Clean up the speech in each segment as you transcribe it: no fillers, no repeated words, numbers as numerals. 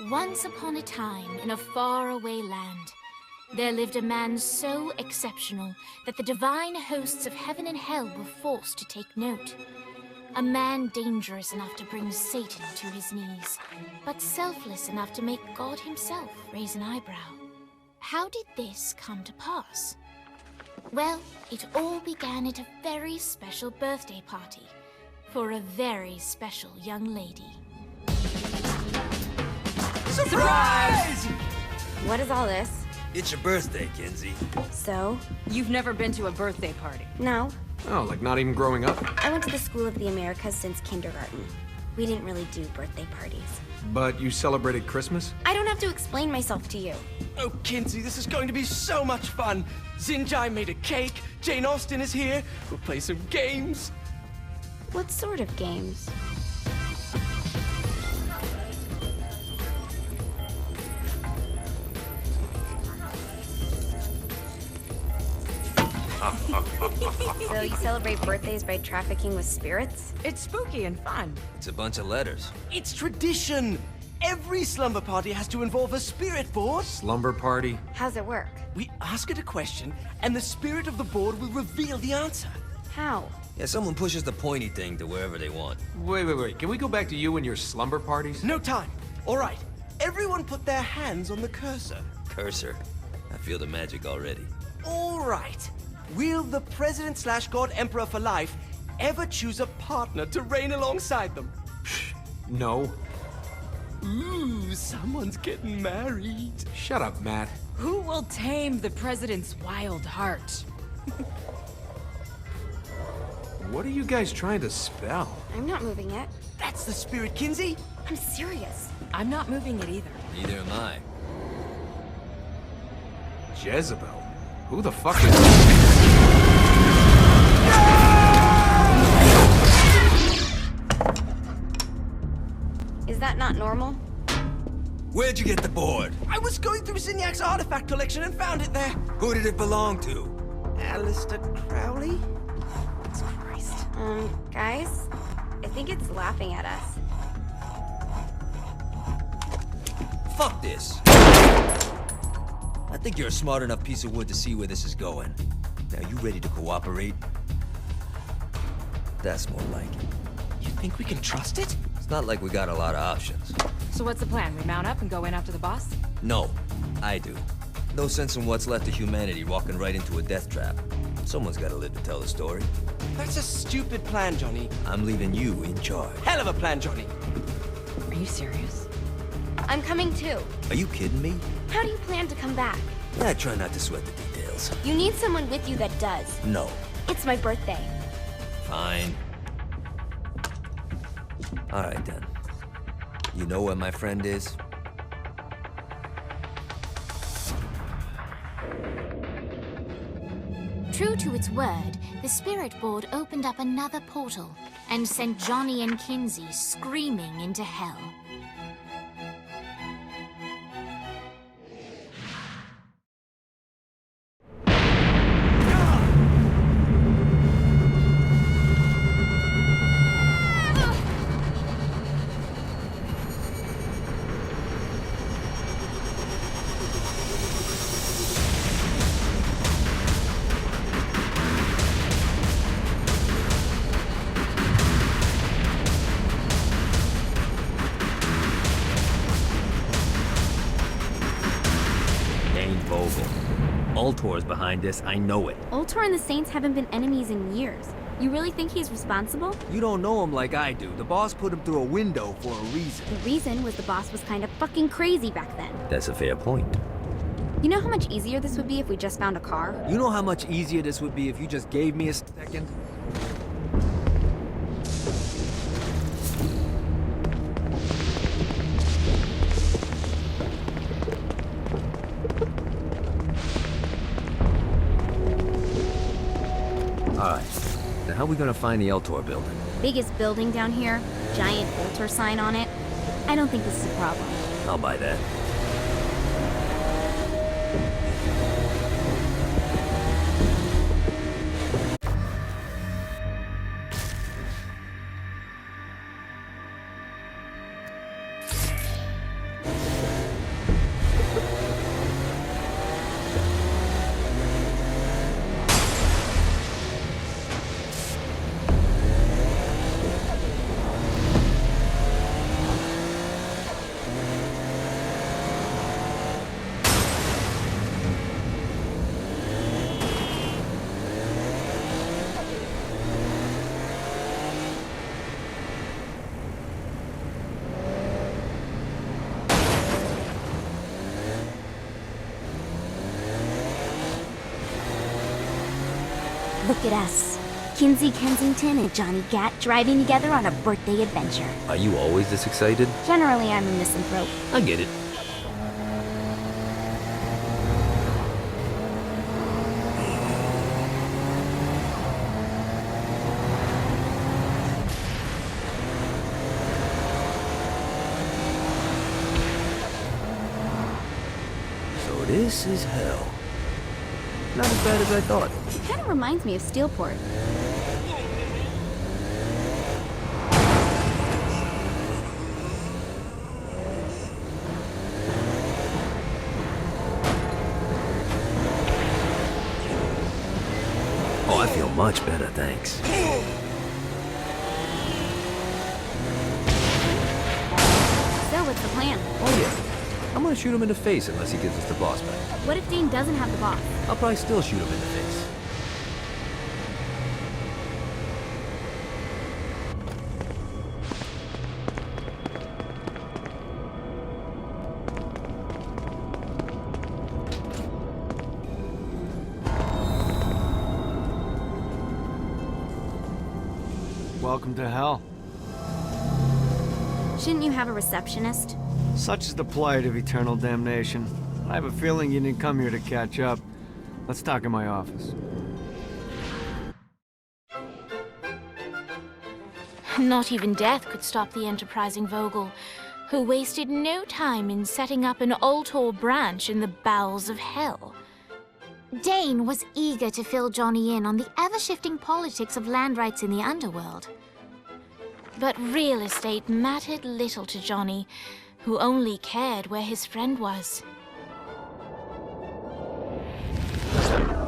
Once upon a time, in a faraway land, there lived a man so exceptional that the divine hosts of heaven and hell were forced to take note. A man dangerous enough to bring Satan to his knees, but selfless enough to make God himself raise an eyebrow. How did this come to pass? Well, it all began at a very special birthday party for a very special young lady. Surprise! What is all this? It's your birthday, Kinsey. So? You've never been to a birthday party? No. Oh, like not even growing up? I went to the School of the Americas since kindergarten. We didn't really do birthday parties. But you celebrated Christmas? I don't have to explain myself to you. Oh, Kinsey, this is going to be so much fun. Xinjai made a cake, Jane Austen is here, we'll play some games. What sort of games? So you celebrate birthdays by trafficking with spirits? It's spooky and fun. It's a bunch of letters. It's tradition. Every slumber party has to involve a spirit board. Slumber party? How's it work? We ask it a question, and the spirit of the board will reveal the answer. How? Yeah, someone pushes the pointy thing to wherever they want. Wait. Can we go back to you and your slumber parties? No time. All right. Everyone put their hands on the cursor. Cursor. I feel the magic already. All right. Will the President/God Emperor for life ever choose a partner to reign alongside them? No. Ooh, someone's getting married. Shut up, Matt. Who will tame the president's wild heart? What are you guys trying to spell? I'm not moving it. That's the spirit, Kinsey. I'm serious. I'm not moving it either. Neither am I. Jezebel? Who the fuck is... Is that not normal? Where'd you get the board? I was going through Zinniac's artifact collection and found it there. Who did it belong to? Alistair Crowley? Christ. Guys? I think it's laughing at us. Fuck this. I think you're a smart enough piece of wood to see where this is going. Now, you ready to cooperate? That's more like it. You think we can trust it? It's not like we got a lot of options. So what's the plan? We mount up and go in after the boss? No, I do. No sense in what's left of humanity walking right into a death trap. Someone's gotta live to tell the story. That's a stupid plan, Johnny. I'm leaving you in charge. Hell of a plan, Johnny. Are you serious? I'm coming too. Are you kidding me? How do you plan to come back? I try not to sweat the details. You need someone with you that does. No. It's my birthday. Fine. Alright then. You know where my friend is? True to its word, the spirit board opened up another portal and sent Johnny and Kinsey screaming into hell. Ultor's behind this, I know it. Ultor and the Saints haven't been enemies in years. You really think he's responsible? You don't know him like I do. The boss put him through a window for a reason. The reason was the boss was kind of fucking crazy back then. That's a fair point. You know how much easier this would be if we just found a car? You know how much easier this would be if you just gave me a second? Alright, now how are we gonna find the Eltor building? Biggest building down here, giant Ultor sign on it. I don't think this is a problem. I'll buy that. Look at us. Kinsey Kensington and Johnny Gat driving together on a birthday adventure. Are you always this excited? Generally, I'm a misanthrope. I get it. So this is hell. Not as bad as I thought. It kind of reminds me of Steelport. Oh, I feel much better, thanks. So, what's the plan? Oh yeah. I'm gonna shoot him in the face unless he gives us the boss back. What if Dane doesn't have the boss? I'll probably still shoot him in the face. Welcome to hell. Shouldn't you have a receptionist? Such is the plight of eternal damnation. I have a feeling you didn't come here to catch up. Let's talk in my office. Not even death could stop the enterprising Vogel, who wasted no time in setting up an Ultor branch in the bowels of hell. Dane was eager to fill Johnny in on the ever-shifting politics of land rights in the underworld. But real estate mattered little to Johnny, who only cared where his friend was.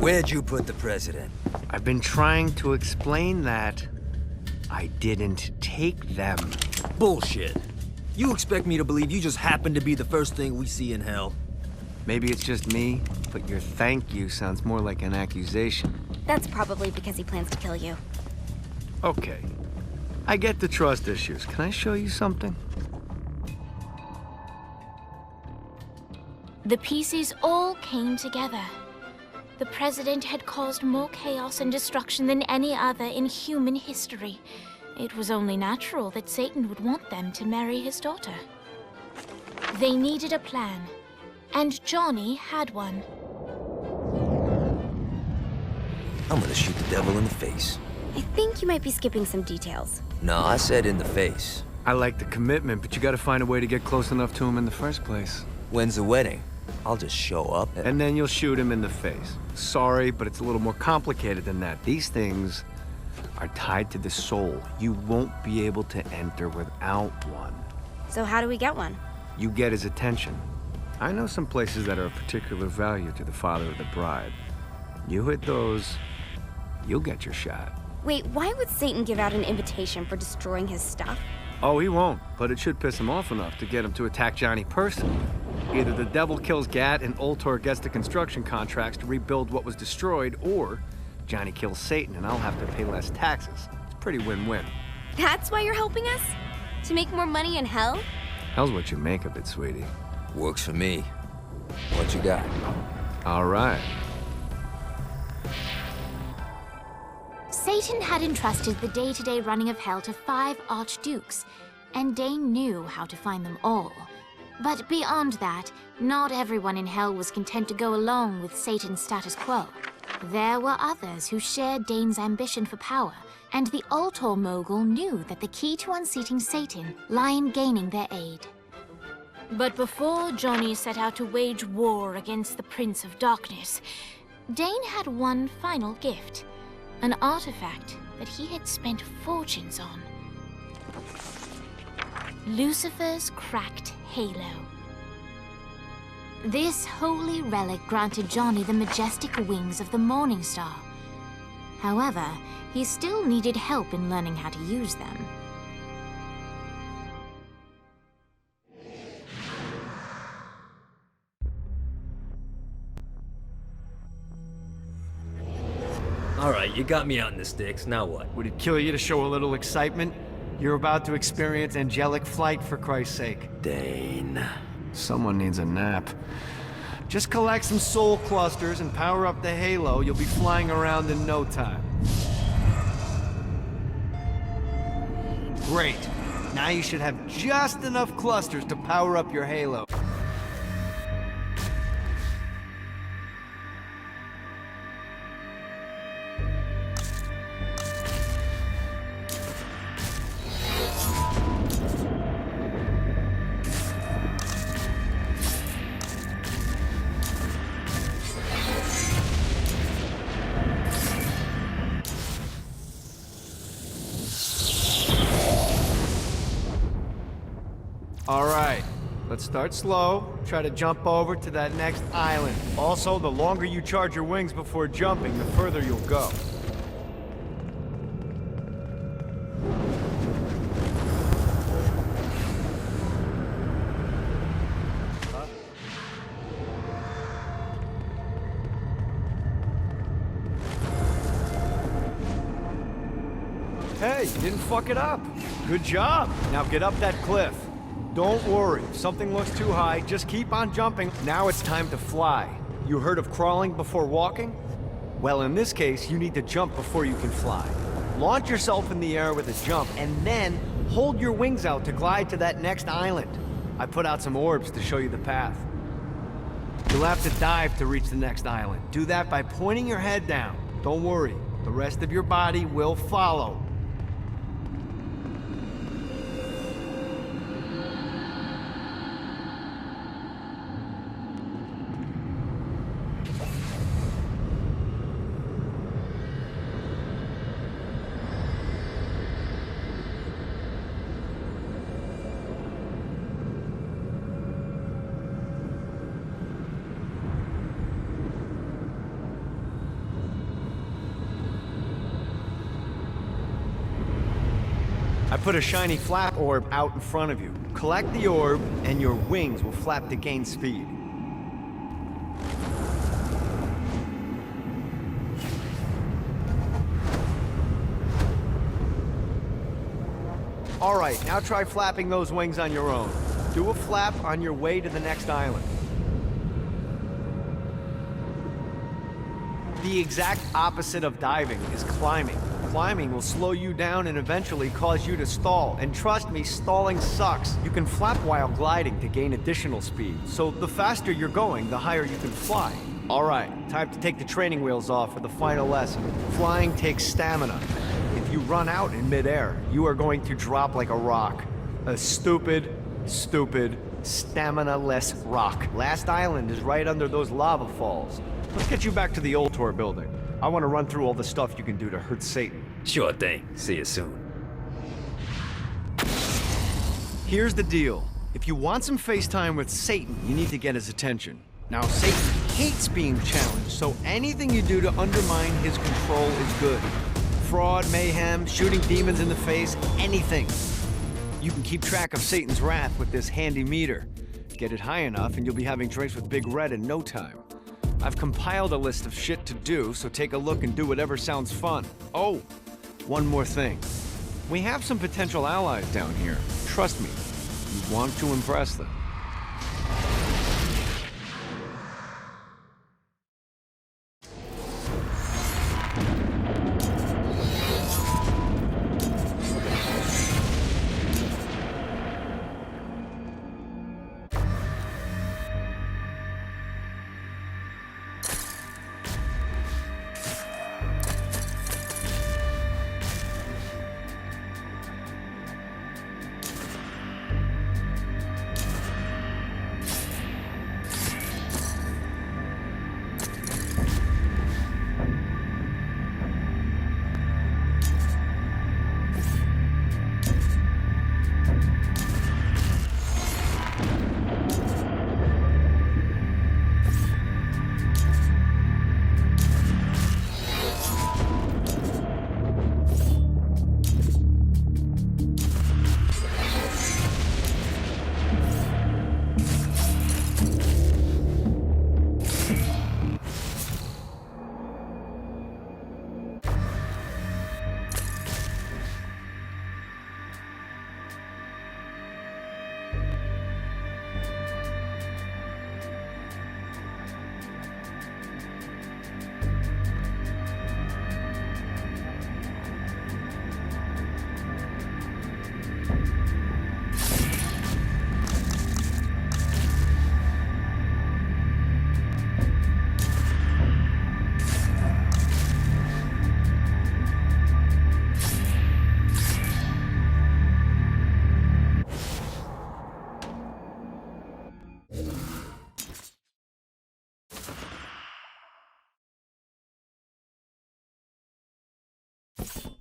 Where'd you put the president? I've been trying to explain that. I didn't take them. Bullshit. You expect me to believe you just happened to be the first thing we see in hell? Maybe it's just me, but your thank you sounds more like an accusation. That's probably because he plans to kill you. Okay. I get the trust issues. Can I show you something? The pieces all came together. The president had caused more chaos and destruction than any other in human history. It was only natural that Satan would want them to marry his daughter. They needed a plan, and Johnny had one. I'm gonna shoot the devil in the face. I think you might be skipping some details. No, I said in the face. I like the commitment, but you gotta find a way to get close enough to him in the first place. When's the wedding? I'll just show up And then you'll shoot him in the face. Sorry, but it's a little more complicated than that. These things are tied to the soul. You won't be able to enter without one. So how do we get one? You get his attention. I know some places that are of particular value to the father of the bride. You hit those, you'll get your shot. Wait, why would Satan give out an invitation for destroying his stuff? Oh, he won't, but it should piss him off enough to get him to attack Johnny personally. Either the devil kills Gat and Ultor gets the construction contracts to rebuild what was destroyed, or Johnny kills Satan and I'll have to pay less taxes. It's pretty win-win. That's why you're helping us? To make more money in hell? Hell's what you make of it, sweetie. Works for me. What you got? All right. Satan had entrusted the day-to-day running of hell to 5 archdukes, and Dane knew how to find them all. But beyond that, not everyone in hell was content to go along with Satan's status quo. There were others who shared Dane's ambition for power, and the Ultor mogul knew that the key to unseating Satan lay in gaining their aid. But before Johnny set out to wage war against the Prince of Darkness, Dane had one final gift, an artifact that he had spent fortunes on. Lucifer's cracked halo. This holy relic granted Johnny the majestic wings of the Morning Star. However, he still needed help in learning how to use them. All right, you got me out in the sticks. Now what? Would it kill you to show a little excitement? You're about to experience angelic flight, for Christ's sake. Dane. Someone needs a nap. Just collect some soul clusters and power up the halo. You'll be flying around in no time. Great. Now you should have just enough clusters to power up your halo. All right, let's start slow. Try to jump over to that next island. Also, the longer you charge your wings before jumping, the further you'll go. Hey, you didn't fuck it up. Good job. Now get up that cliff. Don't worry, if something looks too high, just keep on jumping. Now it's time to fly. You heard of crawling before walking? Well, in this case, you need to jump before you can fly. Launch yourself in the air with a jump, and then hold your wings out to glide to that next island. I put out some orbs to show you the path. You'll have to dive to reach the next island. Do that by pointing your head down. Don't worry, the rest of your body will follow. I put a shiny flap orb out in front of you. Collect the orb, and your wings will flap to gain speed. All right, now try flapping those wings on your own. Do a flap on your way to the next island. The exact opposite of diving is climbing. Climbing will slow you down and eventually cause you to stall. And trust me, stalling sucks. You can flap while gliding to gain additional speed. So the faster you're going, the higher you can fly. All right, time to take the training wheels off for the final lesson. Flying takes stamina. If you run out in midair, you are going to drop like a rock. A stupid, stamina-less rock. Last island is right under those lava falls. Let's get you back to the Ultor building. I want to run through all the stuff you can do to hurt Satan. Sure thing. See you soon. Here's the deal. If you want some FaceTime with Satan, you need to get his attention. Now, Satan hates being challenged, so anything you do to undermine his control is good. Fraud, mayhem, shooting demons in the face, anything. You can keep track of Satan's wrath with this handy meter. Get it high enough and you'll be having drinks with Big Red in no time. I've compiled a list of shit to do, so take a look and do whatever sounds fun. Oh, one more thing. We have some potential allies down here. Trust me, you want to impress them. Bye.